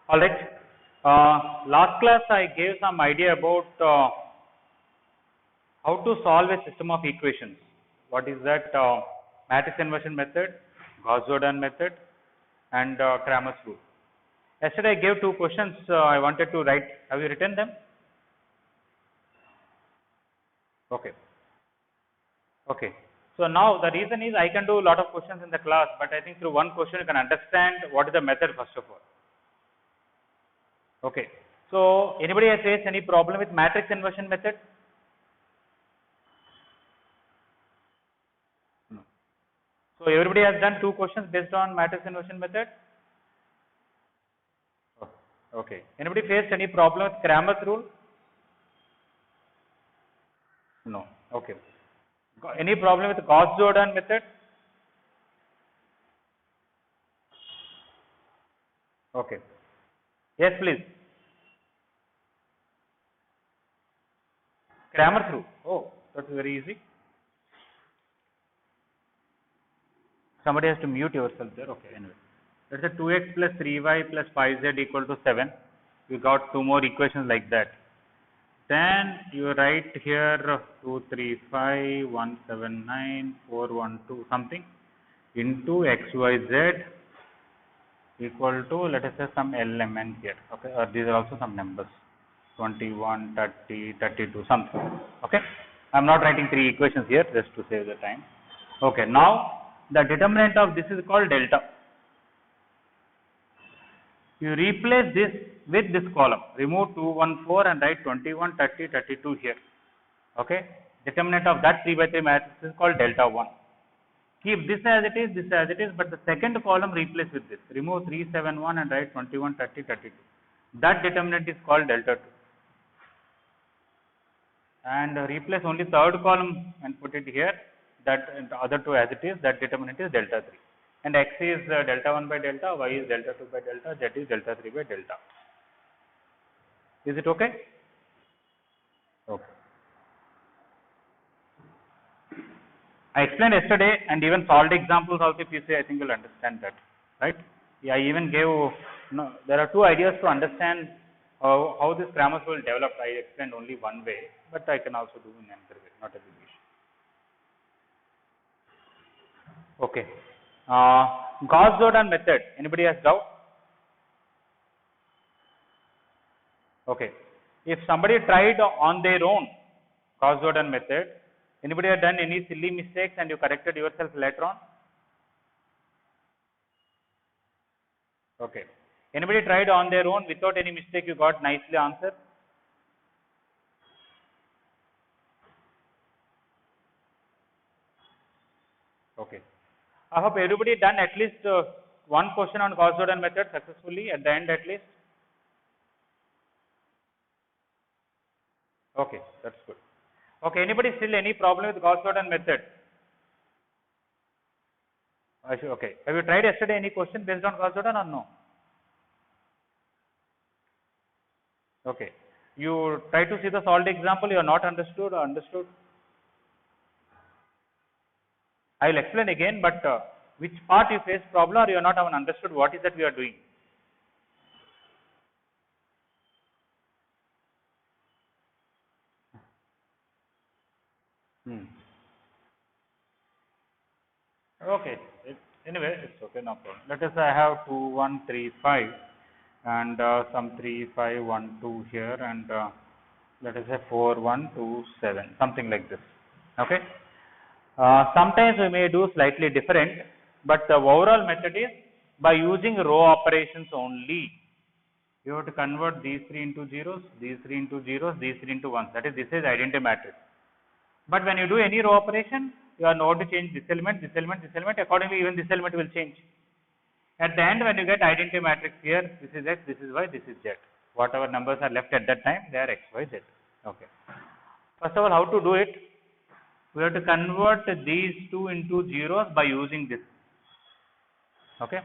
All right. Last class I gave some idea about how to solve a system of equations. What is that? Matrix inversion method, Gauss-Jordan method, and Cramer's rule. Yesterday I gave two questions. I wanted to write. Have you written them? Okay. Okay. So now the reason is I can do a lot of questions in the class, but I think through one question you can understand what is the method first of all. Okay. So anybody has faced any problem with matrix inversion method? No. So everybody has done two questions based on matrix inversion method? Oh, okay. Anybody faced any problem with Cramer's rule? No. Okay. Any problem with Gauss-Jordan method? Okay. Yes, please. Cramer's rule. Oh, that's very easy. Somebody has to mute yourself there. Okay, anyway. Let's say 2x plus 3y plus 5z equal to 7. You got two more equations like that. Then you write here 2, 3, 5, 1, 7, 9, 4, 1, 2 something into x, y, z equal to, let us say, some element here. Okay, or these are also some numbers. 21, 30, 32, something. Okay. I am not writing three equations here just to save the time. Okay. Now the determinant of this is called delta. You replace this with this column. Remove 2, 1, 4 and write 21, 30, 32 here. Okay. Determinant of that 3 by 3 matrix is called delta 1. Keep this as it is, but the second column replace with this. Remove 3, 7, 1 and write 21, 30, 32. That determinant is called delta 2. And replace only third column and put it here. That the other two as it is, that determinant is delta 3. And x is delta 1 by delta, y is delta 2 by delta, z is delta 3 by delta. Is it okay? Okay. I explained yesterday and even solved examples also. If you say, I think you'll understand that, right? Yeah, I even gave, there are two ideas to understand how this Cramer's rule developed. I explained only one way, but I can also do in another way, not a big issue. Okay. Gauss-Jordan method. Anybody has doubt? Okay. If somebody tried on their own Gauss-Jordan method, anybody have done any silly mistakes and you corrected yourself later on? Okay. Anybody tried on their own without any mistake, you got nicely answer? Okay. I hope everybody done at least one question on Gauss-Jordan method successfully at the end at least. Okay, that's good. Okay, anybody still any problem with Gauss-Jordan method? Okay. Have you tried yesterday any question based on Gauss-Jordan or no? Okay. You try to see the solved example, you are not understood or understood? I will explain again, but which part you face problem or you are not even understood what is that we are doing? Okay. Anyway, it's okay, no problem. Let us say I have 2, 1, 3, 5 and some 3, 5, 1, 2 here and let us say 4, 1, 2, 7, something like this. Okay. Sometimes we may do slightly different, but the overall method is by using row operations only. You have to convert these 3 into zeros, these 3 into zeros, these 3 into 1s. That is, this is identity matrix. But when you do any row operation, you are not to change this element, this element, this element. Accordingly, even this element will change. At the end, when you get identity matrix here, this is x, this is y, this is z. Whatever numbers are left at that time, they are x, y, z. Okay. First of all, how to do it? We have to convert these two into zeros by using this. Okay.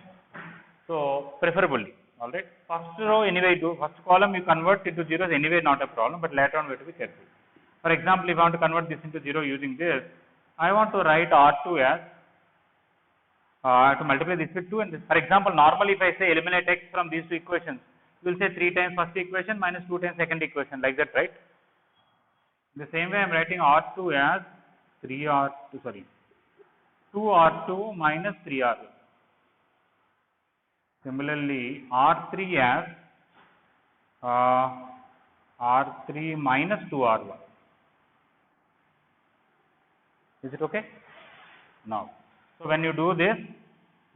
So preferably, all right. First row anyway, first column you convert into zeros anyway, not a problem. But later on, we have to be careful. For example, if I want to convert this into 0 using this, I want to write R2 as to multiply this with 2 and this. For example, normally if I say eliminate x from these two equations, we will say 3 times first equation minus 2 times second equation, like that, right? The same way I am writing R2 as 2R2 minus 3R1. Similarly, R3 as R3 minus 2R1. Is it okay? Now, so when you do this,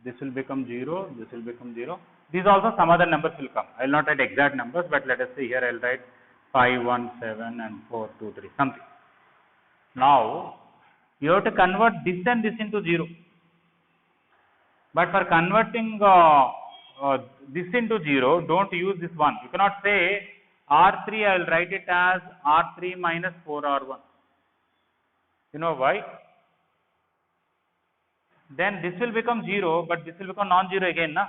this will become 0, this will become 0. These also some other numbers will come. I will not write exact numbers, but let us say here I will write 5, 1, 7 and 4, 2, 3, something. Now, you have to convert this and this into 0. But for converting this into 0, don't use this one. You cannot say R3, I will write it as R3 minus 4R1. You know why? Then this will become 0, but this will become non-zero again, na?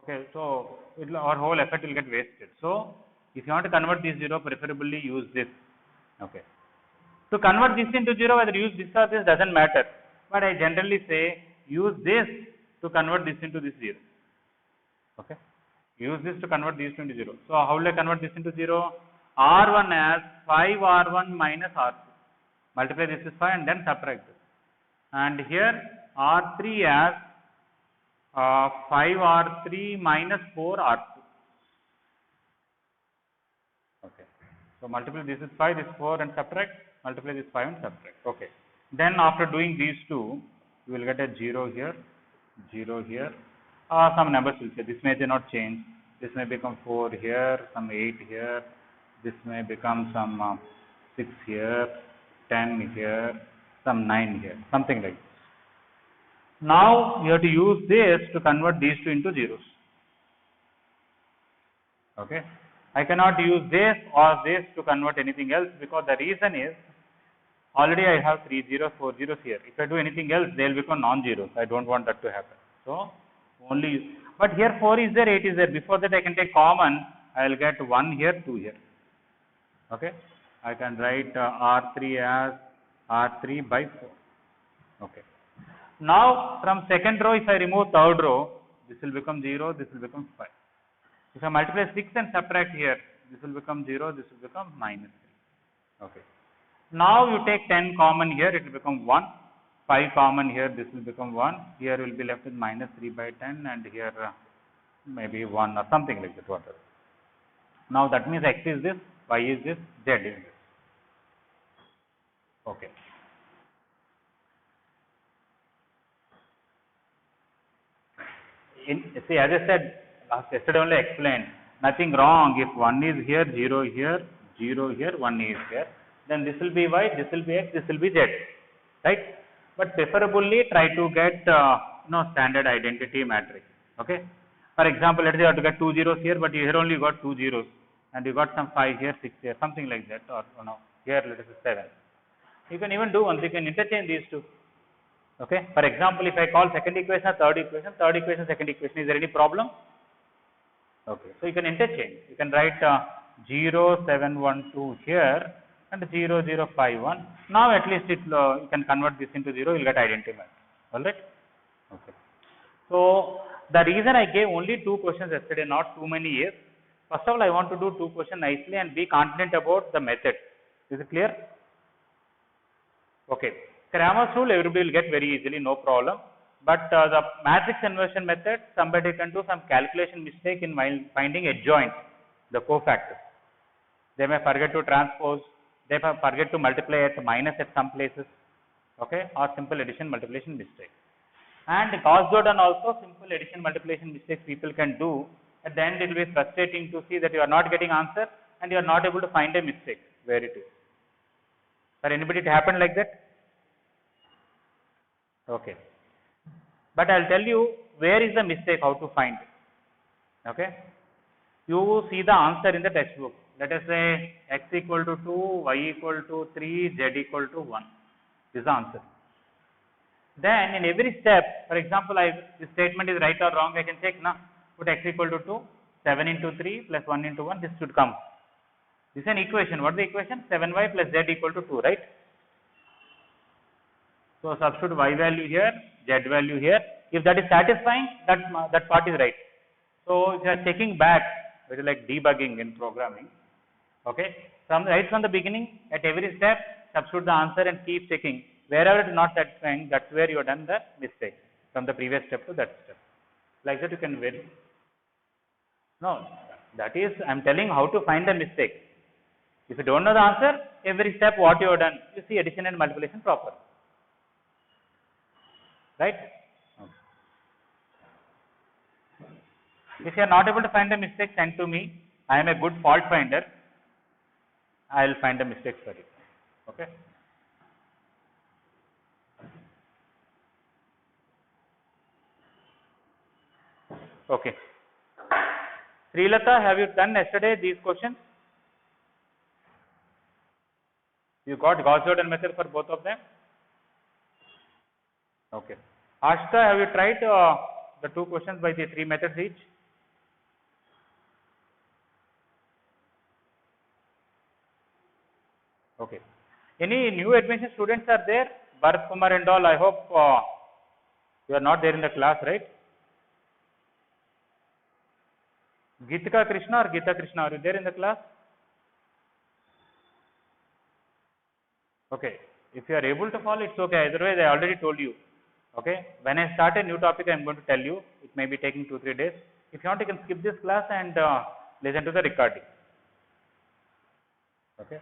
Okay, so our whole effort will get wasted. So, if you want to convert this 0, preferably use this. Okay. To convert this into 0, whether use this or this doesn't matter. But I generally say use this to convert this into this 0. Okay. Use this to convert these into 0. So, how will I convert this into 0? R1 as 5R1 minus R2. Multiply this with 5 and then subtract this. And here R3 as 5R3 minus 4R2. Okay. So, multiply this with 5, this 4 and subtract, multiply this 5 and subtract. Okay. Then after doing these two, you will get a 0 here, 0 here. Some numbers will say, this may not change. This may become 4 here, some 8 here. This may become some 6 here, 10 here, some 9 here, something like this. Now, you have to use this to convert these two into zeros. Okay. I cannot use this or this to convert anything else, because the reason is already I have 3 zeros, 4 zeros here. If I do anything else, they will become non-zeros. I don't want that to happen. So, only, but here 4 is there, 8 is there. Before that I can take common, I will get 1 here, 2 here. Okay. I can write R3 as R3 by 4. Okay. Now, from second row, if I remove third row, this will become 0, this will become 5. If I multiply 6 and subtract here, this will become 0, this will become minus 3. Okay. Now, you take 10 common here, it will become 1. 5 common here, this will become 1. Here will be left with minus 3 by 10 and here maybe 1 or something like that, whatever. Now, that means X is this, Y is this, Z is this. Okay. See, as I said, yesterday only explained, nothing wrong. If 1 is here, 0 here, 0 here, 1 is here, then this will be Y, this will be X, this will be Z, right? But preferably try to get standard identity matrix. Okay. For example, let's say you have to get 2 zeros here, but here only you got 2 zeros, and you got some 5 here, 6 here, something like that, or here let us say 7. You can even do once, you can interchange these two. Okay. For example, if I call second equation third equation, second equation, is there any problem? Okay. So, you can interchange. You can write 0, 7, 1, 2 here and 0, 0, 5, 1. Now, at least it, you can convert this into 0, you will get identity matrix. Alright. Okay. So, the reason I gave only 2 questions yesterday, not too many is, first of all, I want to do 2 questions nicely and be confident about the method. Is it clear? Okay. Cramer's rule everybody will get very easily, no problem. But the matrix inversion method, somebody can do some calculation mistake in finding adjoint, the cofactors. They may forget to transpose, they may forget to multiply at minus at some places, okay, or simple addition multiplication mistake. And Gauss-Jordan also, simple addition multiplication mistakes people can do. At the end, it will be frustrating to see that you are not getting answer and you are not able to find a mistake where it is. For anybody it happened like that? Okay. But I will tell you where is the mistake, how to find it. Okay. You see the answer in the textbook. Let us say x equal to 2, y equal to 3, z equal to 1. This is the answer. Then in every step, for example, this statement is right or wrong, I can check now. Put x equal to 2, 7 into 3 plus 1 into 1, this should come. This is an equation. What is the equation? 7y plus z equal to 2, right? So, substitute y value here, z value here. If that is satisfying, that part is right. So if you are checking back, it is like debugging in programming. Okay, right from the beginning, at every step, substitute the answer and keep checking. Wherever it is not satisfying, that's where you have done the mistake from the previous step to that step. Like that, you can vary. No, that is, I am telling how to find the mistake. If you don't know the answer, every step what you have done, you see addition and multiplication proper. Right? If you are not able to find the mistake, send to me. I am a good fault finder. I will find the mistakes for you. Okay. Okay. Srilata, have you done yesterday these questions? You got Gauss-Jordan method for both of them? Okay. Ashta, have you tried the two questions by the three methods each? Okay. Any new admission students are there? Bharat Kumar and all, I hope you are not there in the class, right? Geetika Krishna or Geeta Krishna, are you there in the class? Okay. If you are able to follow, it's okay. Otherwise, I already told you. Okay. When I start a new topic, I am going to tell you. It may be taking 2-3 days. If you want, you can skip this class and listen to the recording. Okay.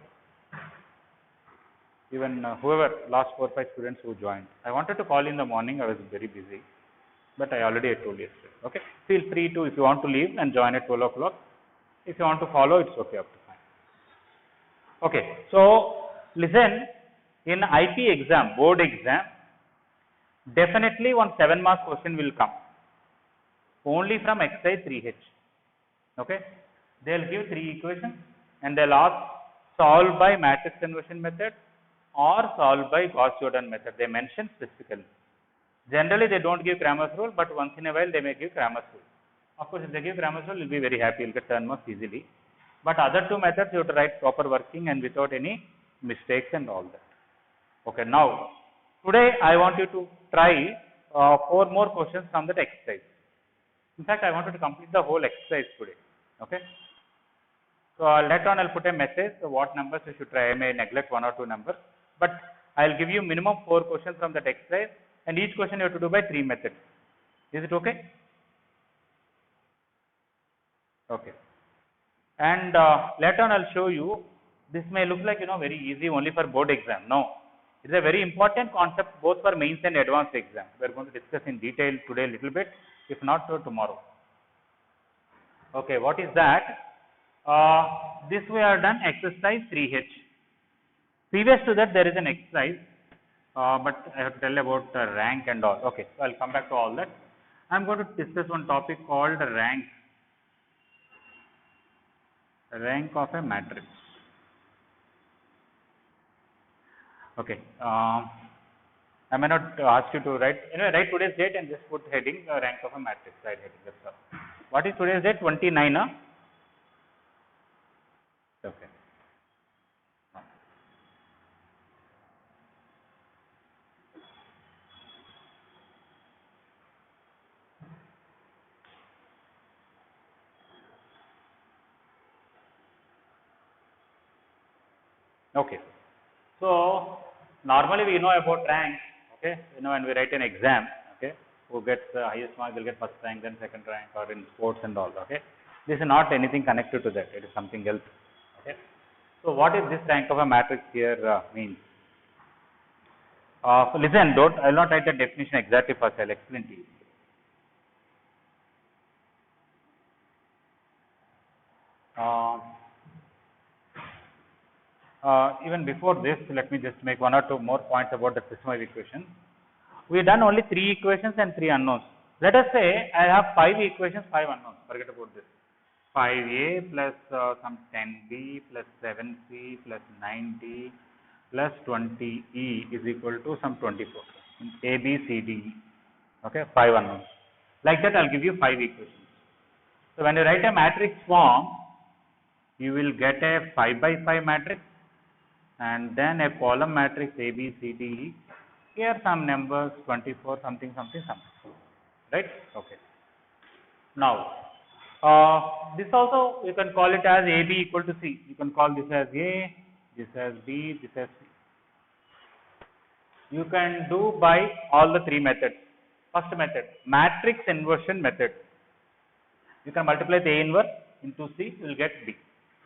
Even whoever, last 4-5 students who joined. I wanted to call in the morning. I was very busy. But I already told yesterday. Okay. Feel free to, if you want to leave and join at 12 o'clock. If you want to follow, it's okay up to fine. Okay. So, listen, in IP exam, board exam, definitely one 7-mark question will come. Only from exercise 3H. Okay. They will give 3 equations and they will ask solve by matrix conversion method or solve by Gauss-Jordan method. They mention specifically. Generally, they don't give Cramer's rule, but once in a while they may give Cramer's rule. Of course, if they give Cramer's rule, you'll be very happy. You'll get 10 marks easily. But other 2 methods, you have to write proper working and without any mistakes and all that. Okay. Now, today I want you to try 4 more questions from that exercise. In fact, I wanted to complete the whole exercise today. Okay. So later on, I'll put a message. So what numbers you should try. I may neglect 1 or 2 numbers, but I'll give you minimum 4 questions from that exercise, and each question you have to do by 3 methods. Is it okay? Okay. And later on, I'll show you. This may look like very easy only for board exam. No, it's a very important concept both for mains and advanced exam. We are going to discuss in detail today a little bit. If not, so tomorrow. Okay. What is that? This we have done exercise 3H. Previous to that, there is an exercise, but I have to tell about rank and all. Okay, so I'll come back to all that. I'm going to discuss one topic called rank of a matrix. Okay, I may not ask you to write. Anyway, write today's date and just put heading rank of a matrix. Write heading. That's all. What is today's date? 29. Huh? Okay. Okay. So normally we know about rank. Okay. When we write an exam. Okay. Who gets the highest mark will get first rank, then second rank, or in sports and all. Okay. This is not anything connected to that. It is something else. Okay. So what is this rank of a matrix here means? So listen, I will not write the definition exactly first. I will explain to you. Even before this, let me just make 1 or 2 more points about the system of equations. We have done only 3 equations and 3 unknowns. Let us say I have 5 equations, 5 unknowns. Forget about this. 5a plus some 10b plus 7c plus 9d plus 20e is equal to some 24. A, B, C, D, E. Okay, 5 unknowns. Like that, I'll give you 5 equations. So when you write a matrix form, you will get a 5 by 5 matrix and then a column matrix A, B, C, D, E. Here some numbers 24 something something something. Right? Okay. Now, This also you can call it as AB equal to C. You can call this as A, this as B, this as C. You can do by all the three methods. First method, matrix inversion method. You can multiply the A inverse into C, you will get B.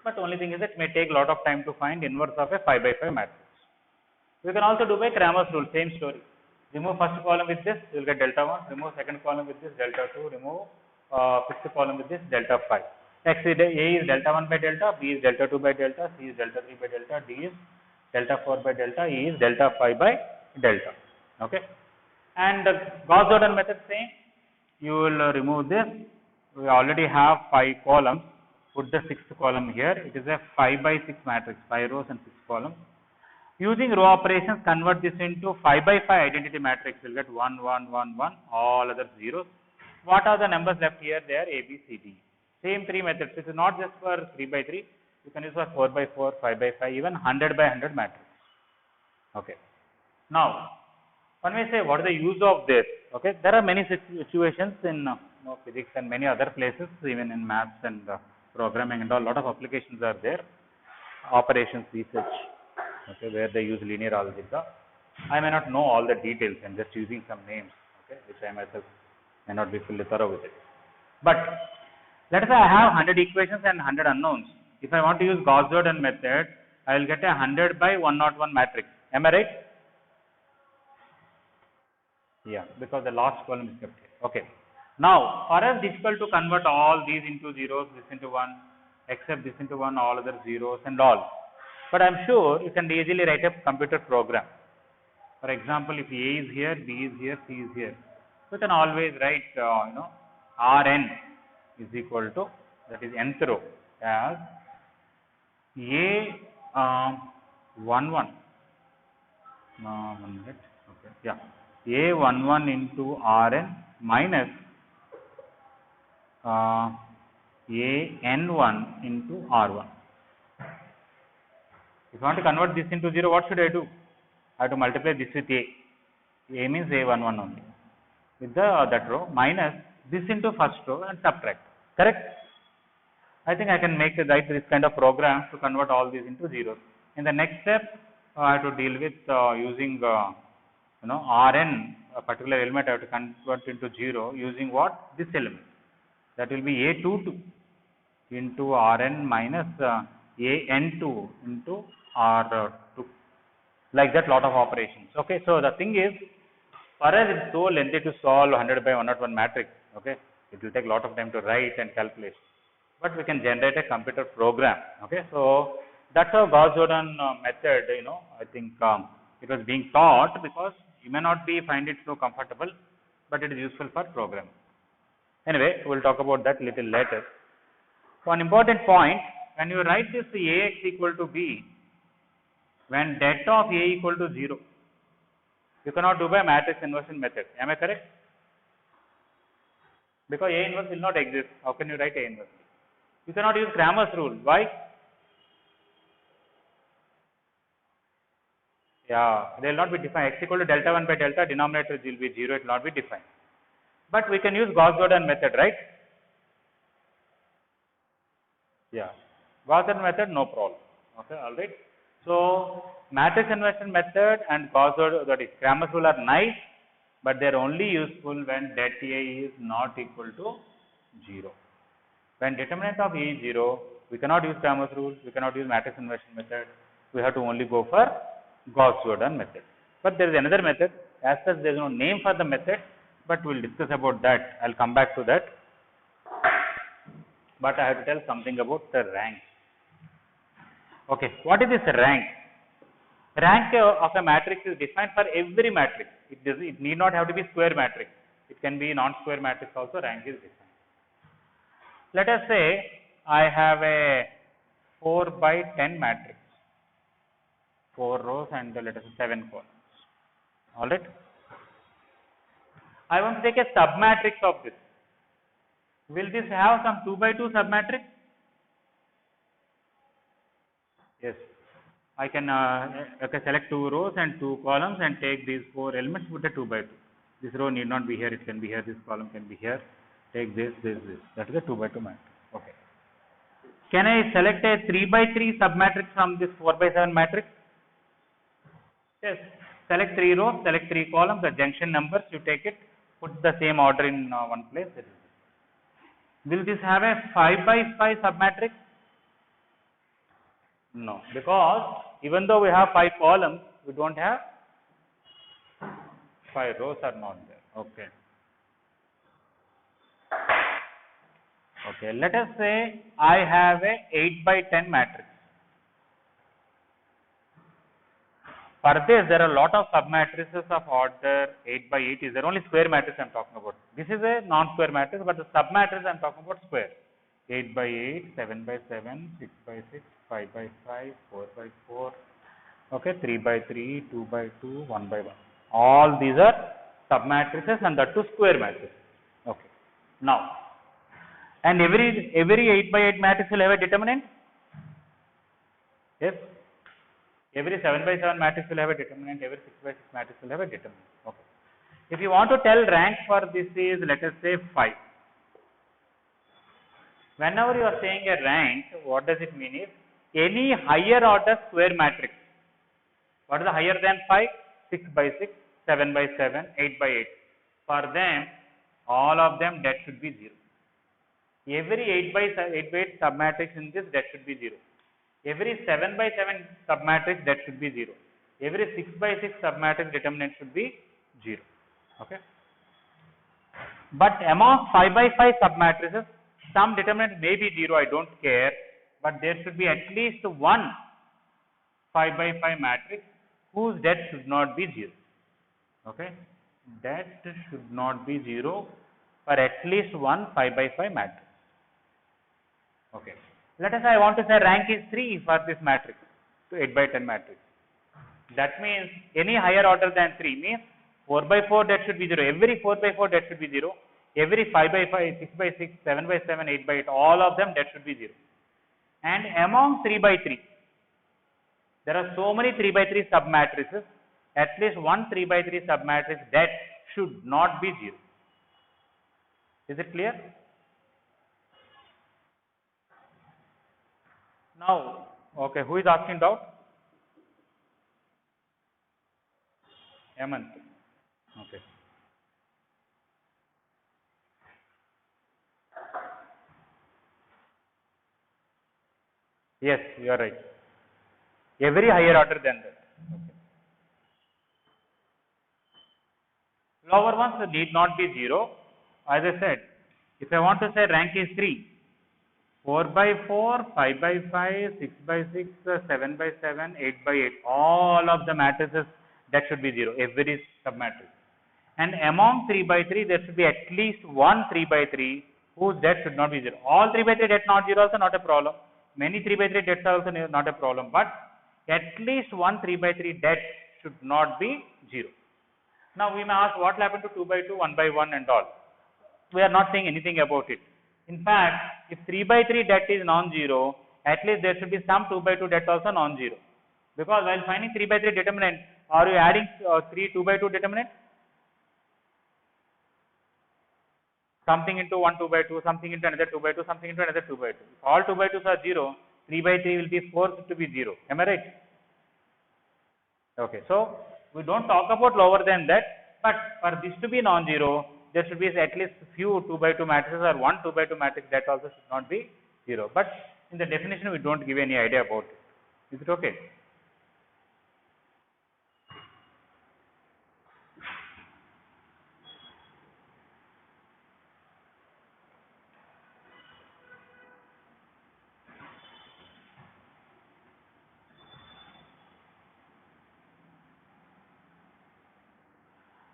But only thing is that it may take a lot of time to find inverse of a 5 by 5 matrix. You can also do by Cramer's rule, same story. Remove first column with this, you will get delta 1. Remove second column with this, delta 2. Remove fifth column with this, delta 5. Next, A is delta 1 by delta, B is delta 2 by delta, C is delta 3 by delta, D is delta 4 by delta, E is delta 5 by delta. Okay. And the Gauss-Jordan method same. You will remove this. We already have 5 columns. Put the sixth column here. It is a 5 by 6 matrix, 5 rows and 6 columns. Using row operations, convert this into 5 by 5 identity matrix. You will get 1, 1, 1, 1, all other zeros. What are the numbers left here? They are A, B, C, D. Same 3 methods. This is not just for 3 by 3. You can use for 4 by 4, 5 by 5, even 100 by 100 matrix. Okay. Now, one may say, what is the use of this? Okay. There are many situations in physics and many other places, even in maths and programming and all. Lot of applications are there. Operations research. Okay, where they use linear algebra. I may not know all the details. I am just using some names, okay, which I myself may not be fully thorough with it. But let us say I have 100 equations and 100 unknowns. If I want to use Gauss-Jordan method, I will get a 100 by 101 matrix. Am I right? Yeah, because the last column is kept here. Okay. Now, for us difficult to convert all these into zeros, this into 1, except this into 1, all other zeros and all. But I am sure you can easily write a computer program. For example, if A is here, B is here, C is here, so you can always write, Rn is equal to, that is nth row, as A11. 1 minute. Okay. Yeah. A11 into Rn minus An1 into R1. If you want to convert this into 0, what should I do? I have to multiply this with A. A means A11 only. With that row minus this into first row and subtract. Correct? I think I can write this kind of program to convert all these into zeros. In the next step, I have to deal with using Rn, a particular element I have to convert into 0 using what? This element. That will be A22 into Rn minus An2 into R2. Like that, lot of operations. Okay, so the thing is, for us it is so lengthy to solve 100 by 101 matrix. Okay, it will take a lot of time to write and calculate, but we can generate a computer program. Okay, so that's how Gauss-Jordan method. I think it was being taught because you may not find it so comfortable, but it is useful for programming. Anyway, we will talk about that little later. One important point, when you write this Ax equal to B, when delta of A equal to 0, you cannot do by matrix inversion method. Am I correct? Because A inverse will not exist. How can you write A inverse? You cannot use Cramer's rule. Why? Yeah, they will not be defined. X equal to delta 1 by delta, denominator will be 0, it will not be defined. But we can use Gauss-Jordan method, right? Yeah, Gauss-Jordan method, no problem. Okay, all right. So, matrix inversion method and Gauss-Jordan, that is Cramer's rule, are nice, but they are only useful when det A is not equal to 0. When determinant of A is 0, we cannot use Cramer's rule, we cannot use matrix inversion method, we have to only go for Gauss-Jordan method. But there is another method, as such there is no name for the method, but we will discuss about that. I will come back to that. But I have to tell something about the rank. Okay, what is this rank? Rank of a matrix is defined for every matrix. It need not have to be square matrix. It can be non-square matrix also, rank is defined. Let us say I have a 4 by 10 matrix, 4 rows and let us say 7 columns. Alright. I want to take a submatrix of this. Will this have some 2 by 2 submatrix? Yes. I can select 2 rows and 2 columns and take these 4 elements, put a 2 by 2. This row need not be here, it can be here, this column can be here. Take this. That is a 2 by 2 matrix. Okay. Can I select a 3 by 3 submatrix from this 4 by 7 matrix? Yes. Select 3 rows, select 3 columns, the junction numbers, you take it, put the same order in one place. Will this have a 5 by 5 submatrix? No, because even though we have 5 columns, we don't have 5 rows are not there. Okay. Okay, let us say I have a 8 by 10 matrix. For this, there are a lot of submatrices of order 8 by 8 is there, only square matrix I am talking about. This is a non-square matrix, but the submatrix I am talking about square. 8 by 8, 7 by 7, 6 by 6, 5 by 5, 4 by 4, okay, 3 by 3, 2 by 2, 1 by 1. All these are submatrices and that too square matrices. Okay. Now, and every 8 by 8 matrix will have a determinant? Yes. Every 7 by 7 matrix will have a determinant, every 6 by 6 matrix will have a determinant. Okay. If you want to tell rank for this is, let us say 5. Whenever you are saying a rank, what does it mean is, any higher order square matrix. What is the higher than 5? 6 by 6, 7 by 7, 8 by 8. For them, all of them that should be 0. Every 8 by 8 submatrix in this, that should be 0. Every 7 by 7 submatrix, that should be 0. Every 6 by 6 submatrix determinant should be 0. Okay. But among 5 by 5 submatrices, some determinant may be 0, I don't care, but there should be at least one 5 by 5 matrix whose det should not be 0. Okay. Det should not be 0 for at least one 5 by 5 matrix. Okay. Let us say I want to say rank is 3 for this matrix, to 8 by 10 matrix. That means any higher order than 3 means 4 by 4 that should be 0. Every 4 by 4 that should be 0. Every 5 by 5, 6 by 6, 7 by 7, 8 by 8, all of them that should be 0. And among 3 by 3, there are so many 3 by 3 submatrices, at least one 3 by 3 submatrix that should not be 0. Is it clear? Now, okay, who is asking doubt? Hemant. Okay. Yes, you are right. Every higher order than that. Okay. Lower ones need not be 0. As I said, if I want to say rank is 3, 4 by 4, 5 by 5, 6 by 6, 7 by 7, 8 by 8, all of the matrices that should be 0, every submatrix. And among 3 by 3, there should be at least one 3 by 3 whose det should not be 0. All 3 by 3 det not 0 also not a problem. Many 3 by 3 dets are also not a problem. But at least one 3 by 3 det should not be 0. Now we may ask what will happen to 2 by 2, 1 by 1 and all. We are not saying anything about it. In fact, if 3 by 3 det is non-zero, at least there should be some 2 by 2 det also non-zero. Because while finding 3 by 3 determinant, are you adding 2 by 2 determinant? Something into 1 2 by 2, something into another 2 by 2, something into another 2 by 2. If all 2 by 2s are 0, 3 by 3 will be forced to be 0. Am I right? Okay. So, we don't talk about lower than that, but for this to be non-zero, there should be at least few 2 by 2 matrices or one 2 by 2 matrix that also should not be 0. But in the definition, we don't give any idea about it. Is it okay?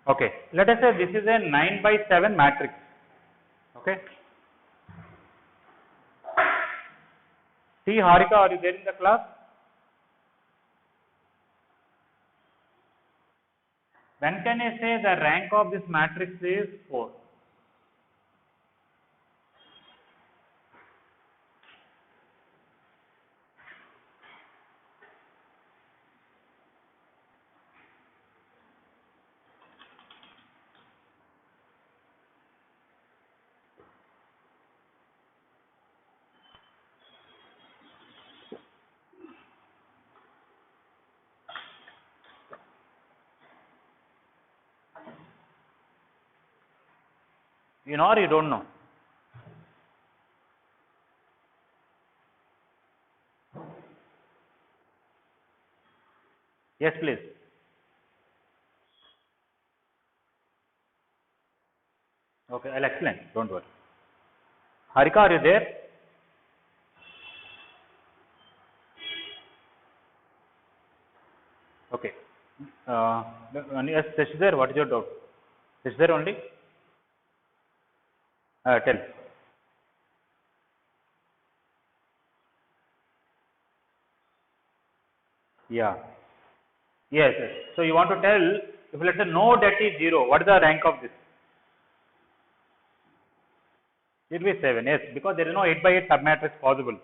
Okay, let us say this is a 9 by 7 matrix. Okay. See, Harika, are you there in the class? When can I say the rank of this matrix is 4? You know or you don't know? Yes, please. Okay, I'll explain. Don't worry. Harika, are you there? Okay. Yes, Shashidhar, what is your doubt? Shashidhar only? Tell. Yeah. Yes, yes. So you want to tell, if let's say no det is 0, what is the rank of this? It will be 7, yes, because there is no 8 by 8 submatrix possible.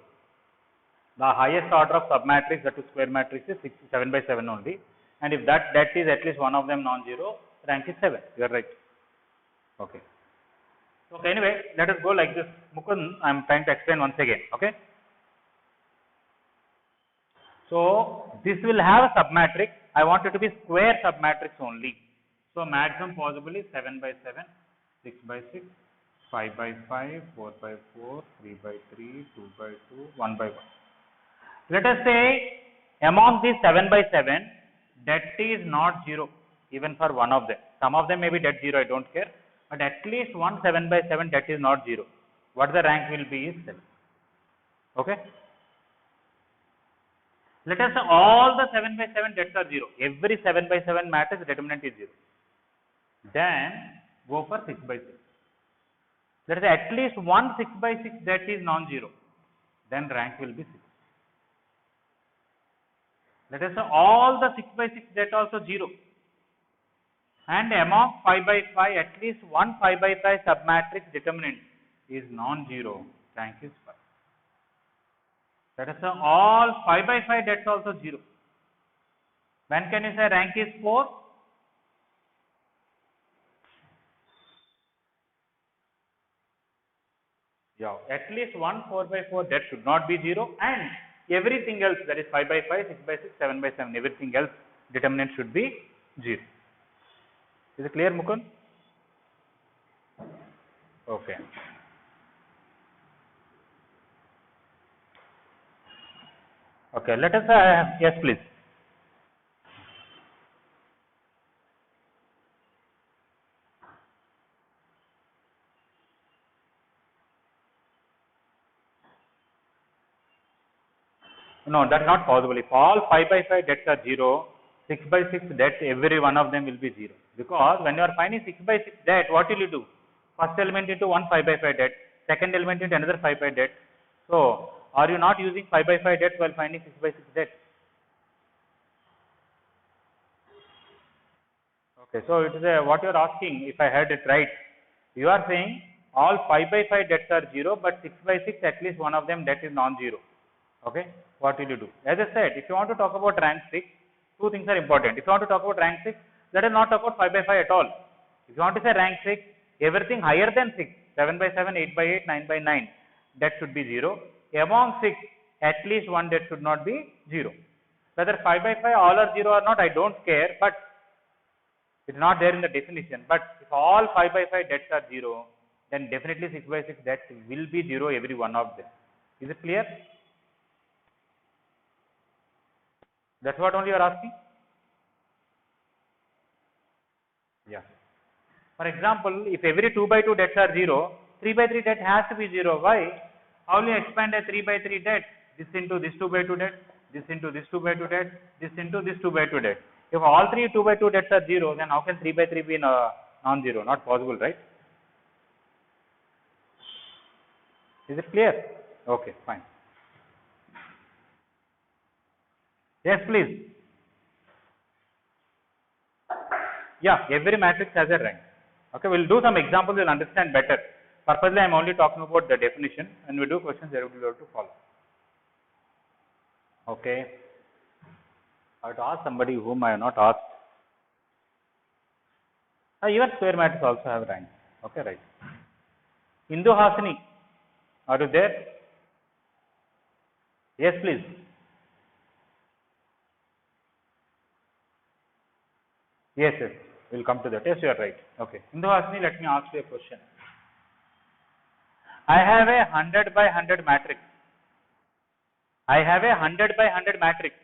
The highest order of submatrix, that is square matrix, is 7 by 7 only. And if that is at least one of them non-zero, rank is 7. You are right. Okay. Okay, anyway, let us go like this. Mukund, I am trying to explain once again. Okay. So this will have a submatrix. I want it to be square submatrix only. So maximum possible is 7 by 7, 6 by 6, 5 by 5, 4 by 4, 3 by 3, 2 by 2, 1 by 1. Let us say among these 7 by 7, det is not 0 even for one of them. Some of them may be det 0, I don't care. But at least one 7 by 7 det is not 0. What the rank will be is 7. Okay. Let us say all the 7 by 7 dets are 0. Every 7 by 7 matrix determinant is 0. Then go for 6 by 6. Let us say at least one 6 by 6 that is non-zero. Then rank will be 6. Let us say all the 6 by 6 that also 0. And among 5 by 5, at least one 5 by 5 submatrix determinant is non-zero. Rank is 5. Let us say all 5 by 5 that's also 0. When can you say rank is 4? Yeah, at least one 4 by 4 that should not be 0, and everything else, that is 5 by 5, 6 by 6, 7 by 7, everything else determinant should be 0. Is it clear, Mukund? Okay. Okay, let us, yes please. No, that is not possible. If all 5 by 5 dets are 0, 6 by 6 dets, every one of them will be 0. Because when you are finding 6 by 6 det, what will you do? First element into one 5 by 5 det, second element into another 5 by det. So, are you not using 5 by 5 dets while finding 6 by 6 det? Okay, so it is what you are asking, if I heard it right, you are saying all 5 by 5 dets are 0, but 6 by 6 at least one of them det is non-zero. Okay, what will you do? As I said, if you want to talk about rank 6, two things are important. If you want to talk about rank 6, let us not talk about 5 by 5 at all. If you want to say rank 6, everything higher than 6, 7 by 7, 8 by 8, 9 by 9, that should be 0. Among 6, at least one that should not be 0. Whether 5 by 5 all are 0 or not, I don't care, but it is not there in the definition. But if all 5 by 5 dets are 0, then definitely 6 by 6 dets will be 0 every one of them. Is it clear? That's what only you are asking? Yeah. For example, if every 2 by 2 dets are 0, 3 by 3 det has to be 0. Why? How will you expand a 3 by 3 det? This into this 2 by 2 det, this into this 2 by 2 det, this into this 2 by 2 det. If all three 2 by 2 dets are 0, then how can 3 by 3 be non-zero? Not possible, right? Is it clear? Okay, fine. Yes, please. Yeah, every matrix has a rank. Okay, we'll do some examples, you'll understand better. Purposely, I'm only talking about the definition. When we do questions, they will be able to follow. Okay. I have to ask somebody whom I have not asked. Even square matrix also have rank. Okay, right. Indu Hasini, are you there? Yes, please. Yes, yes. We'll come to that. Yes, you are right. Okay. Indu Hasini, let me ask you a question. I have a 100 by 100 matrix. I have a 100 by 100 matrix.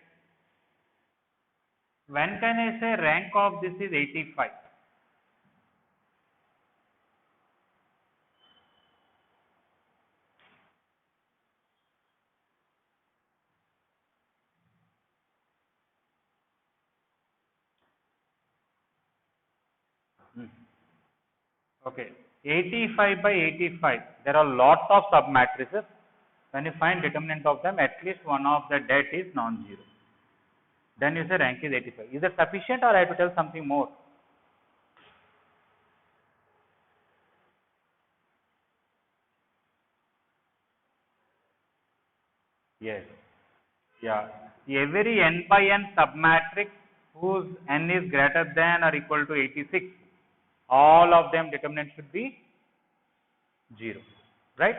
When can I say rank of this is 85? Okay, 85 by 85. There are lots of submatrices. When you find determinant of them, at least one of the det is non-zero. Then you say rank is 85. Is that sufficient, or I have to tell something more? Yes. Yeah. Every n by n submatrix whose n is greater than or equal to 86, all of them determinant should be 0. Right?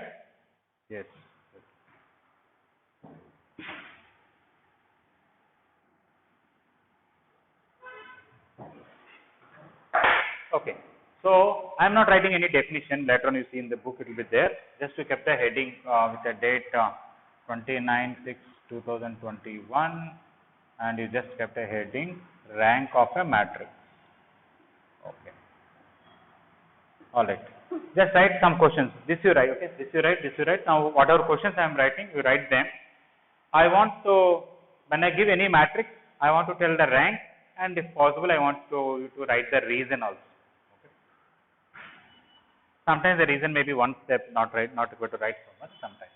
Yes. Okay. So I am not writing any definition. Later on, you see in the book it will be there. Just we kept a heading with a date 29/6/2021, and you just kept a heading rank of a matrix. Okay. All right. Just write some questions. This you write. Okay. This you write. This you write. Now whatever questions I am writing, you write them. I want to, when I give any matrix, I want to tell the rank, and if possible, I want you to write the reason also. Sometimes the reason may be one step, not able to write so much sometimes.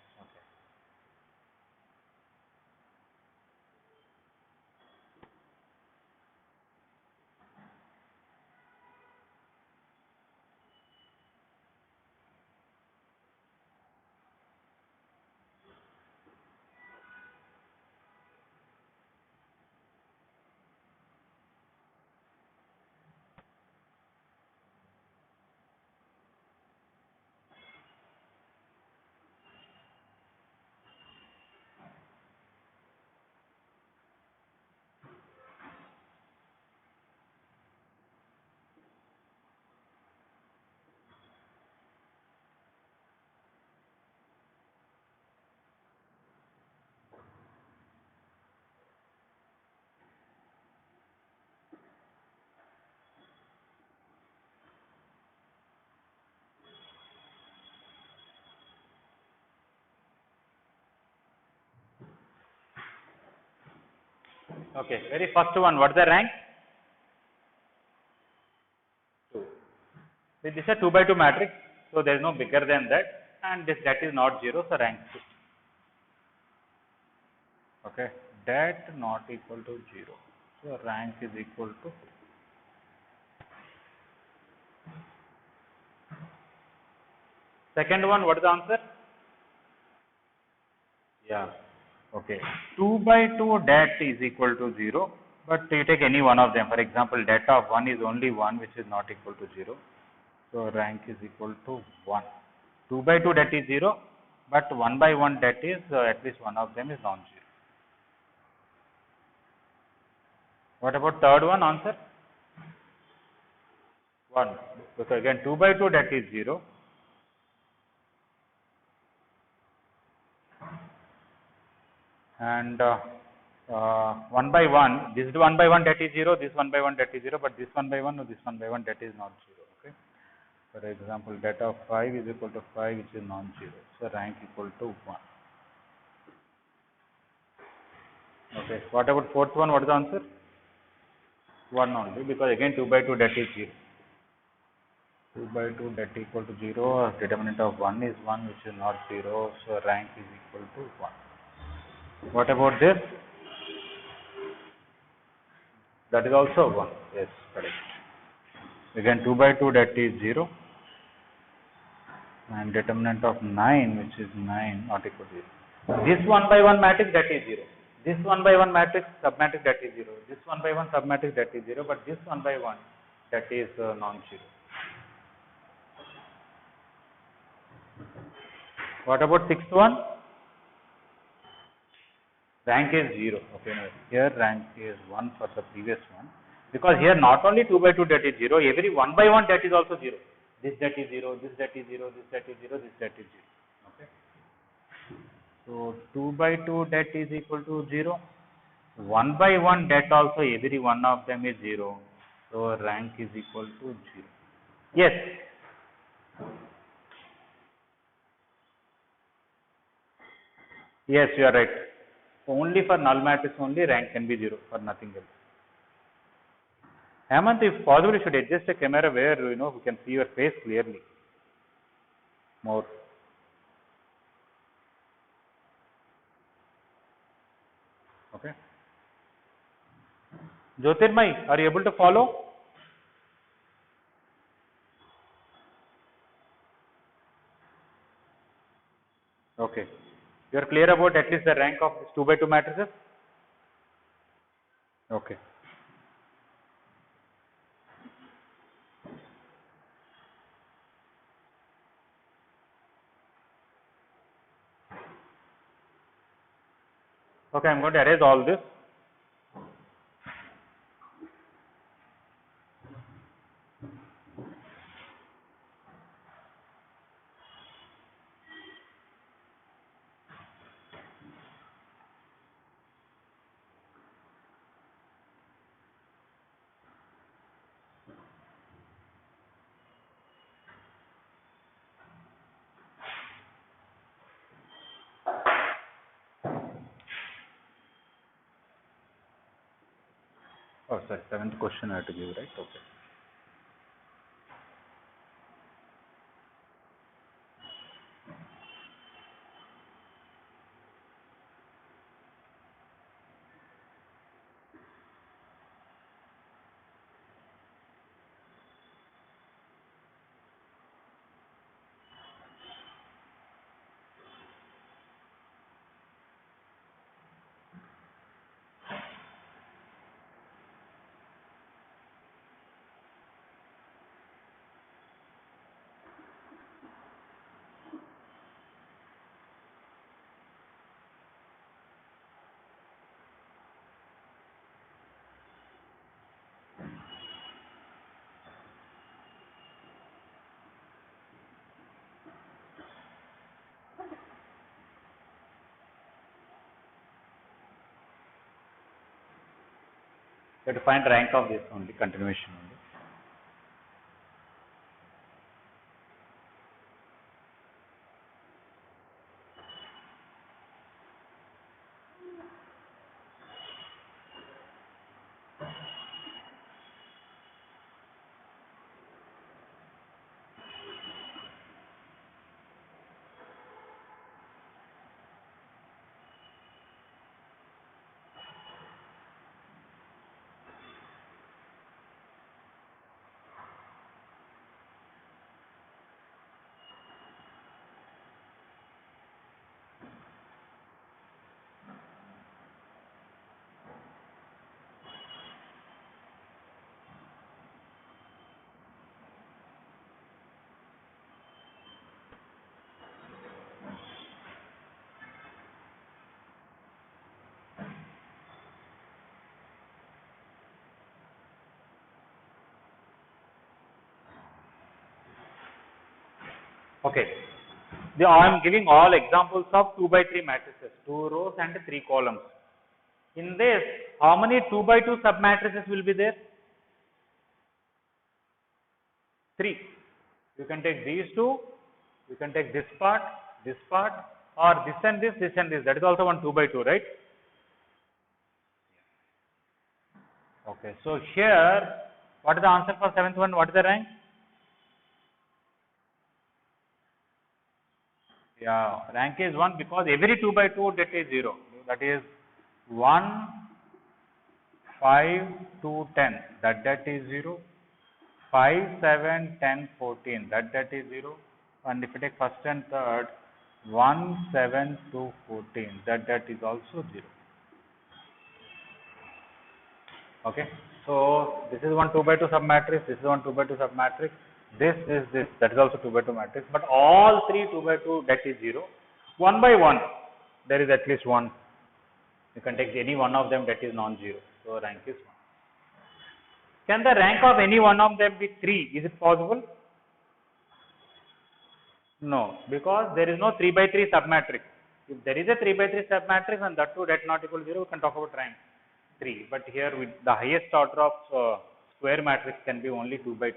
Okay, very first one, what is the rank? 2. This is a 2 by 2 matrix, so there is no bigger than that, and this that is not 0, so rank 2. Okay, that not equal to 0, so rank is equal to 2. Second one, what is the answer? Yeah. Okay. 2 by 2 dat is equal to 0, but you take any one of them. For example, dat of 1 is only 1, which is not equal to 0. So rank is equal to 1. 2 by 2 dat is 0, but 1 by 1 dat is at least one of them is non-zero. What about third one answer? 1. Because again 2 by 2 dat is 0. And 1 by 1, this is 1 by 1 that is 0, this 1 by 1 that is 0, but this 1 by 1 or this 1 by 1 that is not 0. Okay. For example, dat of 5 is equal to 5, which is non-zero. So rank equal to 1. Okay. What about fourth one? What is the answer? 1 only, because again 2 by 2 that is 0. 2 by 2 that equal to 0. Determinant of 1 is 1, which is not 0. So rank is equal to 1. What about this? That is also 1. Yes, correct. Again 2 by 2 that is 0. And determinant of 9, which is 9, not equal to 0. This 1 by 1 matrix that is 0. This 1 by 1 matrix submatrix that is 0. This 1 by 1 submatrix that is 0. But this 1 by 1 that is non-zero. What about sixth one? Rank is 0. Okay, no, here rank is 1 for the previous one. Because here not only 2 by 2 that is 0, every 1 by 1 that is also 0. This that is 0, this that is 0, this that is 0, this that is 0. So 2 by 2 that is equal to 0. 1 by 1 that also every one of them is 0. So rank is equal to 0. Yes. Yes, you are right. Only for null matrix only rank can be 0, for nothing else. Hemant, if possible, you should adjust a camera where we can see your face clearly. More. Okay. Jyotirmay, are you able to follow? Okay. You are clear about at least the rank of these 2 by 2 matrices? Okay. Okay, I am going to erase all this. Oh, sorry, 7th question I have to give, right? Okay. You have to find rank of this only, continuation only. Okay. I am giving all examples of 2 by 3 matrices, 2 rows and 3 columns. In this, how many 2 by 2 submatrices will be there? 3. You can take these two, you can take this part, or this and this, this and this. That is also one 2 by 2, right? Okay. So here, what is the answer for 7th one? What is the rank? Yeah, rank is 1 because every 2 by 2 that is 0. That is 1, 5, 2, 10. That is 0. 5, 7, 10, 14. That is 0. And if you take first and third, 1, 7, 2, 14. That is also 0. Okay. So this is one 2 by 2 submatrix. This is one 2 by 2 submatrix. This is this. That is also 2 by 2 matrix. But all three 2 by 2 that is 0. 1 by 1 there is at least 1. You can take any one of them that is non-zero. So rank is 1. Can the rank of any one of them be 3? Is it possible? No, because there is no 3 by 3 submatrix. If there is a 3 by 3 submatrix and that too that not equal to 0, we can talk about rank 3. But here with the highest order of square matrix can be only 2 by 2.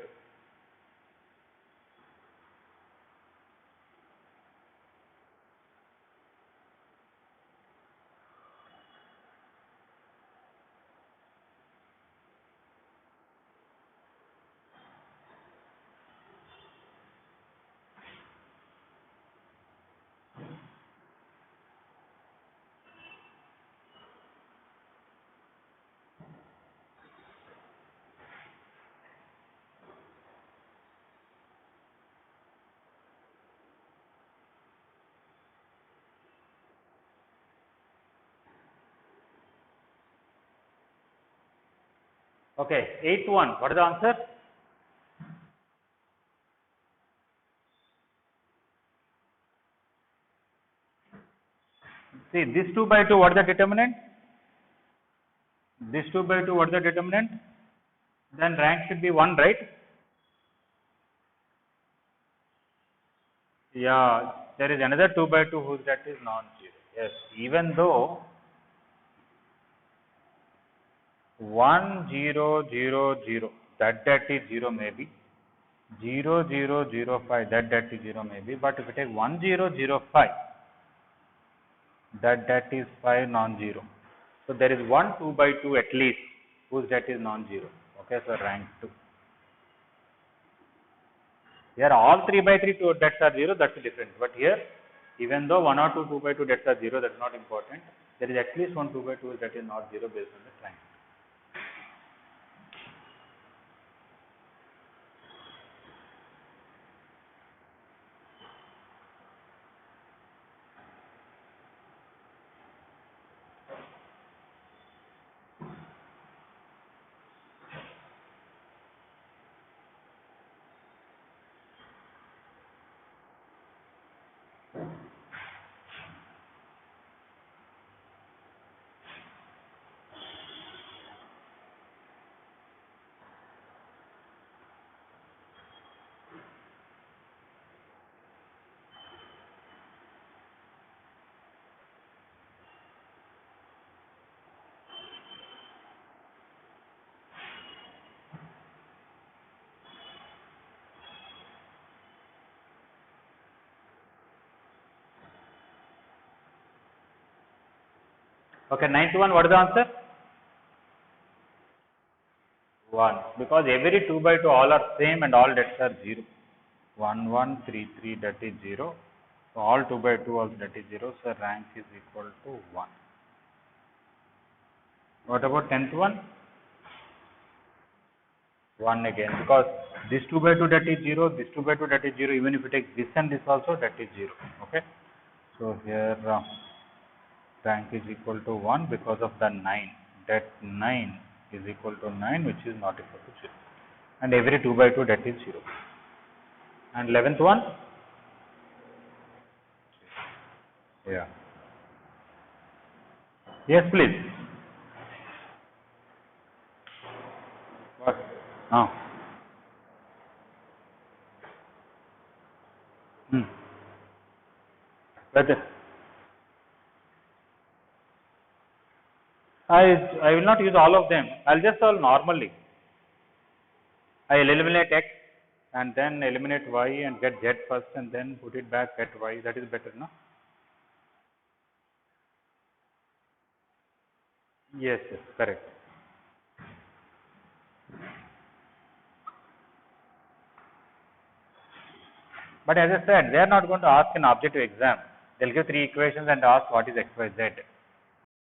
Okay, 8th one, what is the answer? See, this 2 by 2, what is the determinant? This 2 by 2, what is the determinant? Then rank should be 1, right? Yeah, there is another 2 by 2 whose that is non-zero. Yes, even though 1 0 0 0 that is 0 maybe, 0 0 0 5 that is 0 maybe, but if you take 1 0 0 5 that is 5 non-zero. So there is one 2 by 2 at least whose that is non-zero. Okay, so rank 2. Here all 3 by 3 2 debts are 0, that's different. But here, even though 1 or 2 by 2 debts are 0, that's not important. There is at least one 2 by 2 that is not 0 based on the rank. Okay, 9th one, what is the answer? 1. Because every 2 by 2 all are same and all debts are 0. 1 1 3 3 that is 0. So all 2 by 2 also that is 0. So rank is equal to 1. What about 10th one? 1 again, because this 2 by 2 that is 0, this 2 by 2 that is 0, even if you take this and this also that is 0. Okay. So here rank is equal to 1 because of the 9. That 9 is equal to 9, which is not equal to 0. And every 2 by 2 that is 0. And 11th one? Yeah. Yes, please. What? Oh. But I will not use all of them. I'll just solve normally. I'll eliminate x and then eliminate y and get z first and then put it back at y. That is better, no? Yes, yes, correct. But as I said, they are not going to ask an objective exam. They'll give 3 equations and ask what is x, y, z.